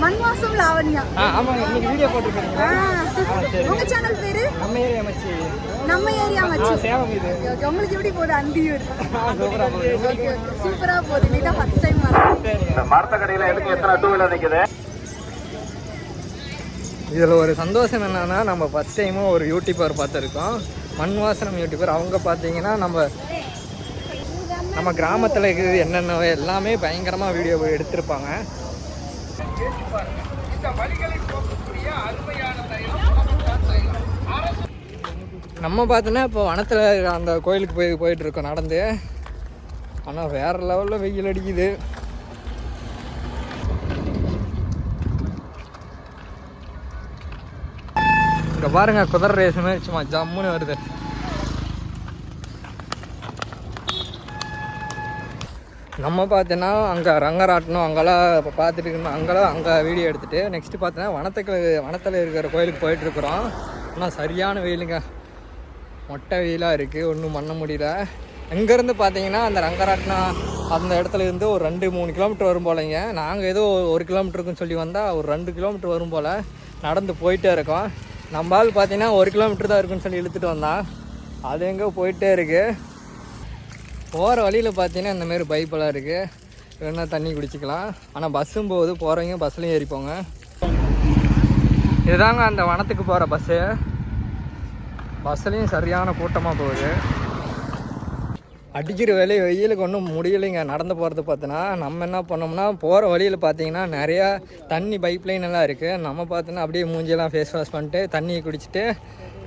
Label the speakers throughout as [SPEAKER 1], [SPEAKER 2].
[SPEAKER 1] மண்வாசம் லாவண்யா.
[SPEAKER 2] ஆமாங்க, இன்னைக்கு வீடியோ போட்டுருக்கீங்களா?
[SPEAKER 1] உங்க சேனல் பேரு?
[SPEAKER 2] நம்ம ஏரியா மச்சி.
[SPEAKER 1] நம்ம ஏரியா மச்சி.
[SPEAKER 2] சேவம் இது.
[SPEAKER 1] உங்களுக்கு எப்படி போகுது அந்தியூர்? சூப்பரா போகுது. சூப்பரா போகுது. நீ தான் ஃபர்ஸ்ட் டைம் வரேன்.
[SPEAKER 3] இந்த மரத்த கடையில எதுக்கு எத்தனை டூ வீலர் நிக்குது?
[SPEAKER 2] இதில் ஒரு சந்தோஷம் என்னன்னா, நம்ம ஃபஸ்ட் டைமும் ஒரு யூடியூபர் பார்த்துருக்கோம். மண்வாசனம் யூடியூபர். அவங்க பார்த்தீங்கன்னா நம்ம கிராமத்தில் இருக்கிறது என்னென்ன எல்லாமே பயங்கரமாக வீடியோ எடுத்திருப்பாங்க. நம்ம பார்த்தோன்னா இப்போ வனத்தில் அந்த கோயிலுக்கு போயிட்டுருக்கோம் நடந்து. ஆனால் வேறு லெவலில் வெயில் அடிக்குது. இங்கே பாருங்க, குதிரை ரேஸுமே சும்மா ஜம்முன்னு வருது. நம்ம பார்த்தோன்னா அங்கே ரங்கராட்டணும் அங்கெல்லாம் இப்போ பார்த்துட்டு இருக்கணும். அங்கே வீடியோ எடுத்துகிட்டு நெக்ஸ்ட்டு பார்த்தோன்னா வனத்தில் இருக்கிற கோயிலுக்கு போயிட்டுருக்குறோம். ஆனால் சரியான வெயிலுங்க, மொட்டை வெயிலாக இருக்குது, ஒன்றும் பண்ண முடியல. இங்கேருந்து பார்த்தீங்கன்னா அந்த ரங்கராட்டனம் அந்த இடத்துல இருந்து ஒரு 2-3 கிலோமீட்டர் வரும் போலங்க. நாங்கள் ஏதோ 1 கிலோமீட்டருக்குன்னு சொல்லி வந்தால் ஒரு 2 கிலோமீட்டர் வரும் போல் நடந்து போயிட்டே இருக்கோம். நம்ம ஆள் பார்த்தீங்கன்னா 1 கிலோமீட்டர் தான் இருக்குன்னு சொல்லி இழுத்துட்டு வந்தான். அது எங்கே போயிட்டே இருக்குது. போகிற வழியில் பார்த்தீங்கன்னா இந்தமாரி பைப்பெல்லாம் இருக்குது, வேணா தண்ணி குடிச்சிக்கலாம். ஆனால் பஸ்ஸும் போகுது, போகிறவங்க பஸ்ஸுலையும் ஏறிப்போங்க. இதுதாங்க அந்த வனத்துக்கு போகிற பஸ்ஸு. பஸ்ஸுலேயும் சரியான கூட்டமாக போகுது. அடிக்கிற வெயிலுக்கு ஒன்றும் முடியலைங்க நடந்து போகிறது. பார்த்தோன்னா நம்ம என்ன பண்ணோம்னா, போகிற வழியில் பார்த்தீங்கன்னா நிறையா தண்ணி பைப் லைன் எல்லாம் இருக்குது. நம்ம பார்த்தோன்னா அப்படியே மூஞ்சியெல்லாம் ஃபேஸ் வாஷ் பண்ணிட்டு தண்ணியை குடிச்சிட்டு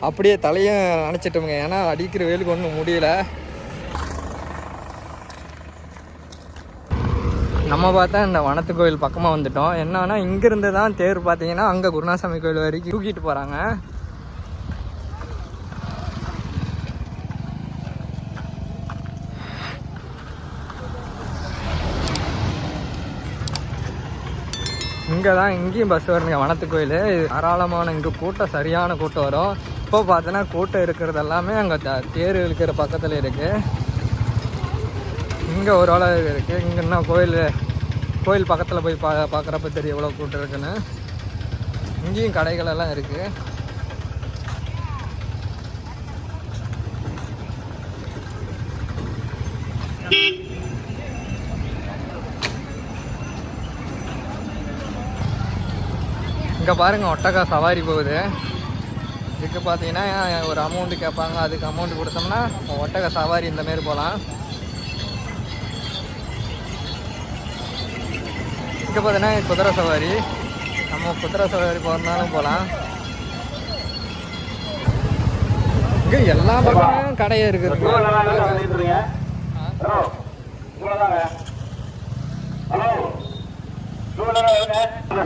[SPEAKER 2] அப்படியே தலையும் நினச்சிட்டோமுங்க. ஏன்னா அடிக்கிற வெயிலுக்கு ஒன்றும் முடியல. நம்ம பார்த்தா இந்த வனத்து கோயில் பக்கமாக வந்துட்டோம். என்னன்னா இங்கேருந்து தான் தேர் பார்த்தீங்கன்னா அங்கே குருநாசாமி கோயில் வரைக்கும் தூக்கிட்டு போகிறாங்க. இங்கே தான் இங்கேயும் பஸ் வருங்க வனத்து கோயில். தாராளமான இங்கே கூட்டம், சரியான கூட்டம் வரும். இப்போ பார்த்தோன்னா கூட்டம் இருக்கிறது எல்லாமே அங்கே தேர் இருக்கிற பக்கத்தில் இருக்குது. இங்கே ஒரு ஆள் இருக்குது. இங்கே என்ன கோயில் பக்கத்தில் போய் பார்க்குறப்ப தெரியும் எவ்வளோ கூட்டம் இருக்குன்னு. இங்கேயும் கடைகள் எல்லாம் இருக்குது. இங்கே பாருங்கள், ஒட்டகா சவாரி போகுது. இதுக்கு பார்த்தீங்கன்னா ஒரு அமௌண்ட்டு கேட்பாங்க. அதுக்கு அமௌண்ட் கொடுத்தோம்னா ஒட்டகா சவாரி இந்தமாரி போகலாம். இங்கே பார்த்தீங்கன்னா குதிரை சவாரி. நம்ம குதிரை சவாரி போகிறதுனாலும் போகலாம். இங்கே எல்லா பக்கமும் கடையே இருக்குது.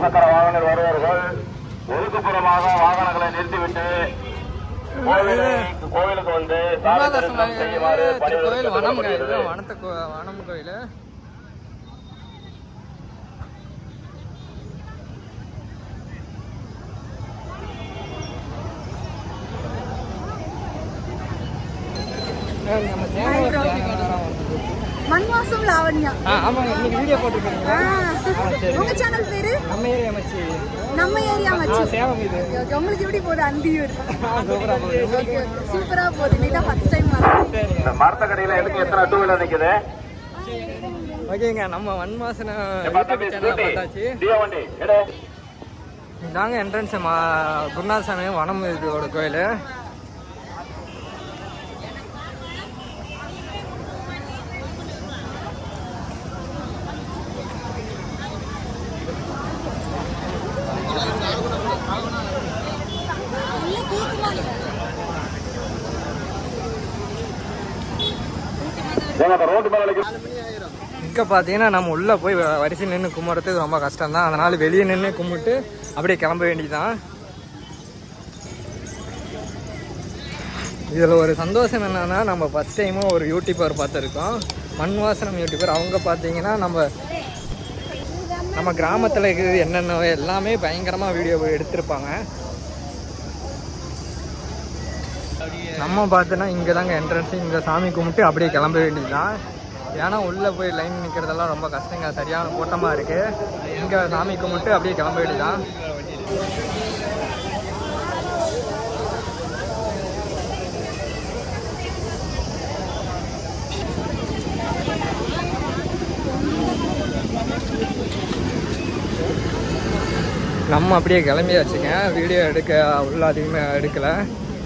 [SPEAKER 3] சக்கர வாகனர் வருவார்கள். ஒதுக்குப்புறமாக வாகனங்களை நிறுத்திவிட்டு கோவிலுக்கு வந்து
[SPEAKER 2] கோயில் வனம் கோயில்.
[SPEAKER 1] மண்வாசம் லாவண்யா.
[SPEAKER 2] ஆமாங்க, இன்னைக்கு வீடியோ போட்டுருக்கீங்களா?
[SPEAKER 1] உங்க சேனல் பேரு? நம்ம ஏரியா மச்சி. நம்ம ஏரியா மச்சி. சேவம் இது. உங்களுக்கு எப்படி போகுது அந்தியூர்? சூப்பரா போகுது. நீ தான் ஃபர்ஸ்ட் டைம் வரேன்.
[SPEAKER 3] இந்த மரத்த கடையில எதுக்கு எத்தனை டூ வீலர் நிக்குது?
[SPEAKER 2] ஓகேங்க, நம்ம மண்வாசன யூடியூப் சேனல் பார்த்தாச்சு. இதாங்க என்ட்ரன்ஸ் குருநாசாமி வனம் இதோட கோயில். இங்கே பார்த்தீங்கன்னா நம்ம உள்ளே போய் வரிசை நின்று கும்பிட்றதுக்கு ரொம்ப கஷ்டம் தான். அதனால் வெளியே நின்று கும்பிட்டு அப்படியே கிளம்ப வேண்டியதுதான். இதில் ஒரு சந்தோஷம் என்னென்னா, நம்ம ஃபஸ்ட் டைமும் ஒரு யூடியூபர் பார்த்துருக்கோம். மண்வாசனம் யூடியூபர். அவங்க பார்த்தீங்கன்னா நம்ம கிராமத்தில் இருக்கிறது என்னென்ன எல்லாமே பயங்கரமாக வீடியோ எடுத்திருப்பாங்க. நம்ம பார்த்தோன்னா இங்கே தாங்க என்ட்ரன்ஸ். இங்கே சாமி கும்பிட்டு அப்படியே கிளம்ப வேண்டியதுதான். ஏன்னா உள்ளே போய் லைன் நிற்கிறதெல்லாம் ரொம்ப கஷ்டங்க, சரியான கூட்டமாக இருக்குது. இங்கே சாமி கும்பிட்டு அப்படியே கிளம்ப வேண்டியதான். நம்ம அப்படியே கிளம்பியாச்சுங்க. வீடியோ எடுக்க உள்ள அதிகமாக எடுக்கலை,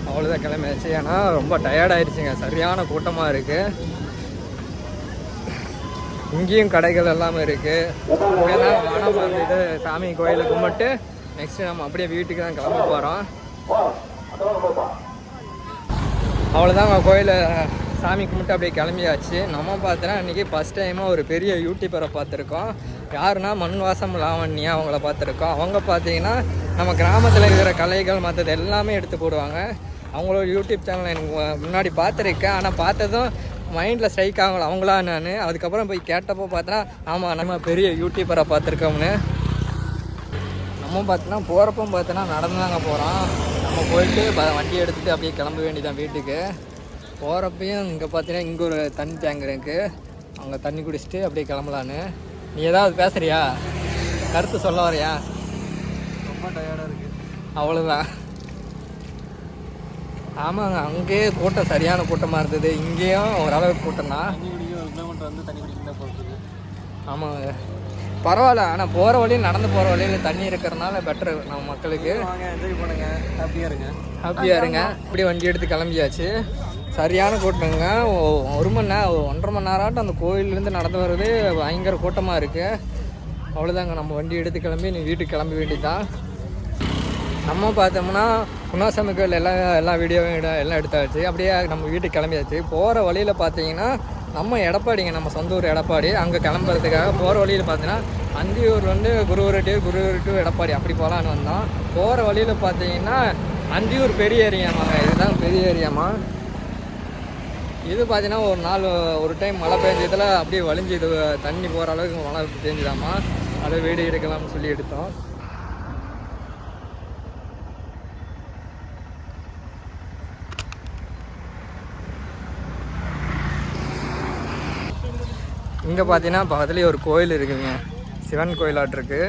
[SPEAKER 2] அவ்வளோதான் கிளம்பியாச்சு. ஏன்னா ரொம்ப டயர்டாயிடுச்சுங்க, சரியான கூட்டமாக இருக்குது. இங்கேயும் கடைகள் எல்லாமே இருக்குது. இங்கெல்லாம் மனம் வந்து சாமி கோயிலுக்கு கும்பிட்டு நெக்ஸ்ட்டு நம்ம அப்படியே வீட்டுக்கு தான் கிளம்ப போகிறோம். அவ்வளோதாங்க, கோயிலை சாமி கும்பிட்டு அப்படியே கிளம்பியாச்சு. நம்ம பார்த்தோன்னா இன்றைக்கி ஃபஸ்ட் டைமாக ஒரு பெரிய யூடியூபரை பார்த்துருக்கோம். யாருன்னா மண்வாசம் லாவண்யா அவங்கள பார்த்துருக்கோம். அவங்க பார்த்தீங்கன்னா நம்ம கிராமத்தில் இருக்கிற கலைகள் மற்றது எல்லாமே எடுத்து போடுவாங்க. அவங்களோட யூடியூப் சேனல் எனக்கு முன்னாடி பார்த்துருக்கேன், ஆனால் பார்த்ததும் மைண்டில் ஸ்ட்ரைக் ஆகலை அவங்களா நான். அதுக்கப்புறம் போய் கேட்டப்போ பார்த்தோன்னா ஆமாம் நம்ம பெரிய யூடியூபரை பார்த்துருக்கோம்னு. நம்ம பார்த்தோன்னா போகிறப்போ பார்த்தோன்னா நடந்து தாங்க போகிறோம். நம்ம போயிட்டு வண்டி எடுத்துகிட்டு அப்படியே கிளம்ப வேண்டியதான் வீட்டுக்கு. போகிறப்பையும் இங்கே பார்த்தீங்கன்னா இங்கே ஒரு தண்ணி டேங்க் இருக்குது, அங்கே தண்ணி குடிச்சிட்டு அப்படியே கிளம்பலான்னு. நீ ஏதாவது பேசுகிறியா, கருத்து சொல்ல வரையா?
[SPEAKER 4] ரொம்ப டயர்டாக இருக்குது.
[SPEAKER 2] அவ்வளோதான். ஆமாங்க, அங்கேயே கூட்டம் சரியான கூட்டமாக இருந்தது, இங்கேயும் ஓரளவுக்கு கூட்டம் தான்.
[SPEAKER 4] தண்ணி குடிக்க 1 கிலோமீட்டர் வந்து தண்ணி குடிக்க தான் போகிறது.
[SPEAKER 2] ஆமாங்க, பரவாயில்ல. ஆனால் போகிற வழியில் நடந்து போகிற வழியில் தண்ணி இருக்கிறதுனால பெட்டரு நம்ம மக்களுக்கு.
[SPEAKER 4] வாங்க, என்ஜாய் பண்ணுங்க, ஹாப்பியாக இருங்க.
[SPEAKER 2] ஹாப்பியாக இருங்க. இப்படி வண்டி எடுத்து கிளம்பியாச்சு. சரியான கூட்டங்க, 1 மணி நேரம் 1.5 மணி நேரம் அந்த கோயிலேருந்து நடந்து வர்றது பயங்கர கூட்டமாக இருக்குது. அவ்வளோதாங்க, நம்ம வண்டி எடுத்து கிளம்பி நீ வீட்டுக்கு கிளம்ப வேண்டியதுதான். நம்ம பார்த்தோம்னா குணாசாமிகள் எல்லா வீடியோவும் எல்லாம் எடுத்தாச்சு. அப்படியே நம்ம வீட்டுக்கு கிளம்பியாச்சு. போகிற வழியில் பார்த்தீங்கன்னா நம்ம எடப்பாடிங்க, நம்ம சொந்த ஊர் எடப்பாடி. அங்கே கிளம்புறதுக்காக போகிற வழியில் பார்த்தீங்கன்னா அந்தியூர் வந்து குருவூர் டு எடப்பாடி அப்படி போகலான்னு வந்தோம். போகிற வழியில் பார்த்தீங்கன்னா அந்தியூர் பெரிய ஏரியாமாங்க, இதுதான் பெரிய ஏரியாமா. இது பார்த்தீங்கன்னா ஒரு டைம் மழை பெஞ்சதில் அப்படியே வலிஞ்சு இது தண்ணி போகிற அளவுக்கு மழை பெஞ்சுதாம்மா. அதை வீடு எடுக்கலாம்னு சொல்லி எடுத்தோம். இங்கே பார்த்தீங்கன்னா பக்கத்துலேயே ஒரு கோயில் இருக்குதுங்க, சிவன் கோயிலாட்டிருக்கு.